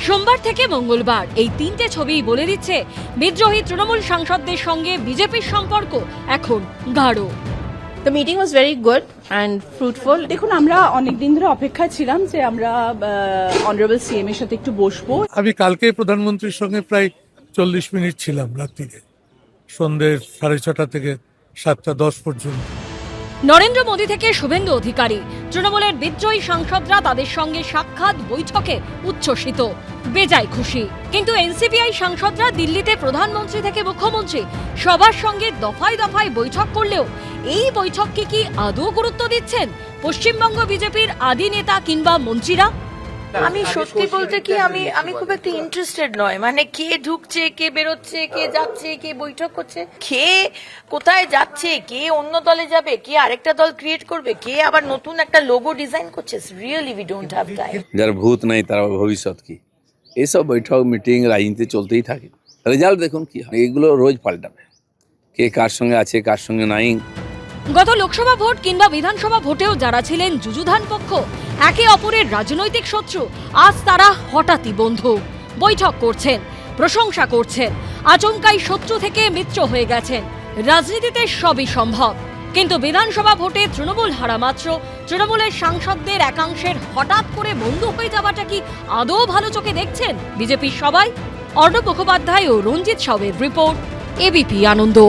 সোমবার থেকে মঙ্গলবার এই তিনটে ছবিই বলে দিচ্ছে বিদ্রোহী তৃণমূল সাংসদদের সঙ্গে বিজেপির সম্পর্ক এখন গাঢ়। The meeting was very good and fruitful. দেখুন, আমরা অনেকদিন ধরে অপেক্ষায় ছিলাম যে আমরা অনারেবল সিএম এর সাথে একটু বসবো। আমি কালকে প্রধানমন্ত্রীর সঙ্গে প্রায় 40 মিনিট ছিলাম রাত্রিরে, সন্ধ্যে 6:30 থেকে 7:10 পর্যন্ত। নরেন্দ্র মোদী থেকে শুভেন্দু অধিকারী, তৃণমূলের বিদ্রোহী সাংসদরা তাদের সঙ্গে সাক্ষাৎ বৈঠকে উচ্ছ্বসিত, বেজায় খুশি। কিন্তু এনসিপিআই সাংসদরা দিল্লিতে প্রধানমন্ত্রী থেকে মুখ্যমন্ত্রী সবার সঙ্গে দফায় দফায় বৈঠক করলেও এই বৈঠককে কি আদৌ গুরুত্ব দিচ্ছেন পশ্চিমবঙ্গ বিজেপির আদি নেতা কিংবা মন্ত্রীরা? আমি সত্যি বলতে কি আমি খুব একটা ইন্টারেস্টেড নয়, মানে কে ঢুকছে, কে বেরোচ্ছে, কে যাচ্ছে, কে বৈঠক করছে, কে কোথায় যাচ্ছে, কে অন্য দলে যাবে, কে আরেকটা দল ক্রিয়েট করবে, কে আবার নতুন একটা লোগো ডিজাইন করছে। Really we don't have time. যার ভূত নাই তার ভবিষ্যৎ কি, এইসব বৈঠক মিটিং রাজনীতি চলতেই থাকে। রেজাল্ট দেখুন কি হয়, এগুলো রোজ পাল্টাবে, কে কার সঙ্গে আছে কার সঙ্গে নাই। গত লোকসভা ভোট কিংবা বিধানসভা ভোটেও যারা ছিলেন যুযুধান পক্ষ, একে অপরের রাজনৈতিক শত্রু, আজ তারা হঠাৎই বন্ধু। বৈঠক করছেন, প্রশংসা করছেন, আচমকাই শত্রু থেকে মিত্র হয়ে গেছেন। রাজনীতিতে সবই সম্ভব, কিন্তু বিধানসভা ভোটে তৃণমূল হারা মাত্র তৃণমূলের সাংসদদের একাংশের হঠাৎ করে বন্ধু হয়ে যাওয়াটা কি আদৌ ভালো চোখে দেখছেন বিজেপির সবাই? অর্ণব মুখোপাধ্যায় ও রঞ্জিত সাউয়ের রিপোর্ট, এবিপি আনন্দ।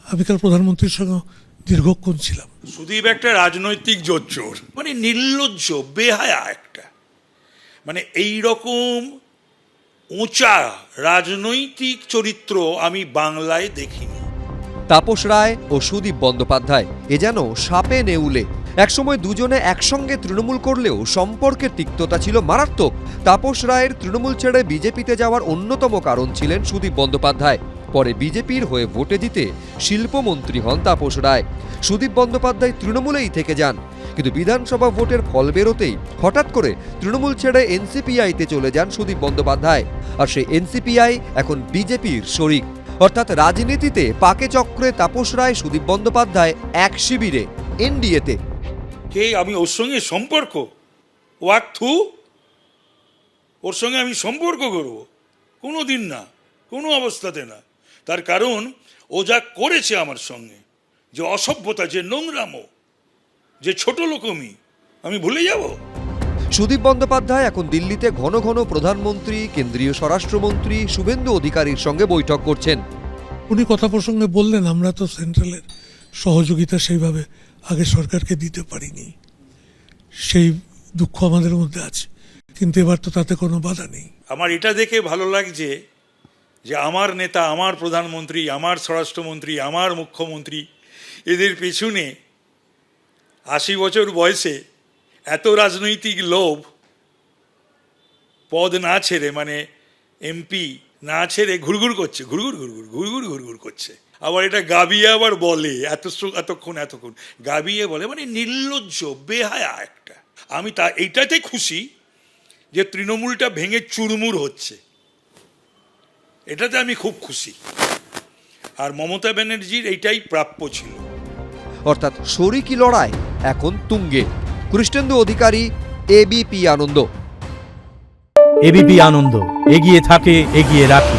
আমি কাল প্রধানমন্ত্রীর সঙ্গে দীর্ঘক্ষণ ছিলাম। সুদীপ একটা রাজনৈতিক জোচ্চোর, মানে নির্লজ্জ, বেহায়া একটা, মানে এই রকম উঁচা রাজনৈতিক চরিত্র আমি বাংলায় দেখিনি। তাপস রায় ও সুদীপ বন্দ্যোপাধ্যায় এ যেন সাপে নেউলে। একসময় দুজনে একসঙ্গে তৃণমূল করলেও সম্পর্কের তিক্ততা ছিল মারাত্মক। তাপস রায়ের তৃণমূল ছেড়ে বিজেপিতে যাওয়ার অন্যতম কারণ ছিলেন সুদীপ বন্দ্যোপাধ্যায়। পরে বিজেপির হয়ে ভোটে জিতে শিল্পমন্ত্রী হন তাপস রায়। সুদীপ বন্দ্যোপাধ্যায় তৃণমূলেই থেকে যান, কিন্তু বিধানসভা ভোটের ফল বেরোতেই হঠাৎ করে তৃণমূল ছেড়ে এনসিপিআইতে চলে যান সুদীপ বন্দ্যোপাধ্যায়। আর সেই এনসিপিআই এখন বিজেপির শরিক। অর্থাৎ রাজনীতিতে পাকে চক্রে তাপস রায় সুদীপ বন্দ্যোপাধ্যায় এক শিবিরে, এনডিএতে। কে আমি ওর সঙ্গে সম্পর্ক ওয়াক থু, ওর সঙ্গে আমি সম্পর্ক করব? কোনো দিন না, কোনো অবস্থাতে না। তার কারণ ও যা করেছে আমার সঙ্গে, যে অসভ্যতা, যে নোংরামো, যে ছোট লোকমি, আমি ভুলে যাব? সুদীপ বন্দ্যোপাধ্যায় এখন দিল্লিতে ঘন ঘন প্রধানমন্ত্রী, কেন্দ্রীয় স্বরাষ্ট্রমন্ত্রী শুভেন্দু অধিকারীর সঙ্গে বৈঠক করছেন। উনি কথা প্রসঙ্গে বললেন, আমরা তো সেন্ট্রালের সহযোগিতা সেইভাবে আগে সরকারকে দিতে পারিনি, সেই দুঃখ আমাদের মধ্যে আছে, কিন্তু এবার তো তাতে কোনো বাধা নেই। আমার এটা দেখে ভালো লাগছে যে আমার নেতা, আমার প্রধানমন্ত্রী, আমার স্বরাষ্ট্রমন্ত্রী, আমার মুখ্যমন্ত্রী, এদের পেছনে 80 বছর বয়সে এত রাজনৈতিক লোভ, পদ না ছেড়ে, মানে এমপি না ছেড়ে ঘুরঘুর করছে, ঘুরঘুর করছে। আবার এটা গাবিয়ে আবার বলে, এতক্ষণ গাবিয়ে বলে, মানে নির্লজ্জ, বেহায়া একটা। আমি এইটাতে খুশি যে তৃণমূলটা ভেঙে চুরমুর হচ্ছে, এটাতে আমি খুব খুশি। আর মমতা ব্যানার্জির এইটাই প্রাপ্য ছিল। অর্থাৎ শরিকি লড়াই এখন তুঙ্গে। কৃষ্ণেন্দু অধিকারী, এবিপি আনন্দ। এবিপি আনন্দ, এগিয়ে থাকে, এগিয়ে রাখে।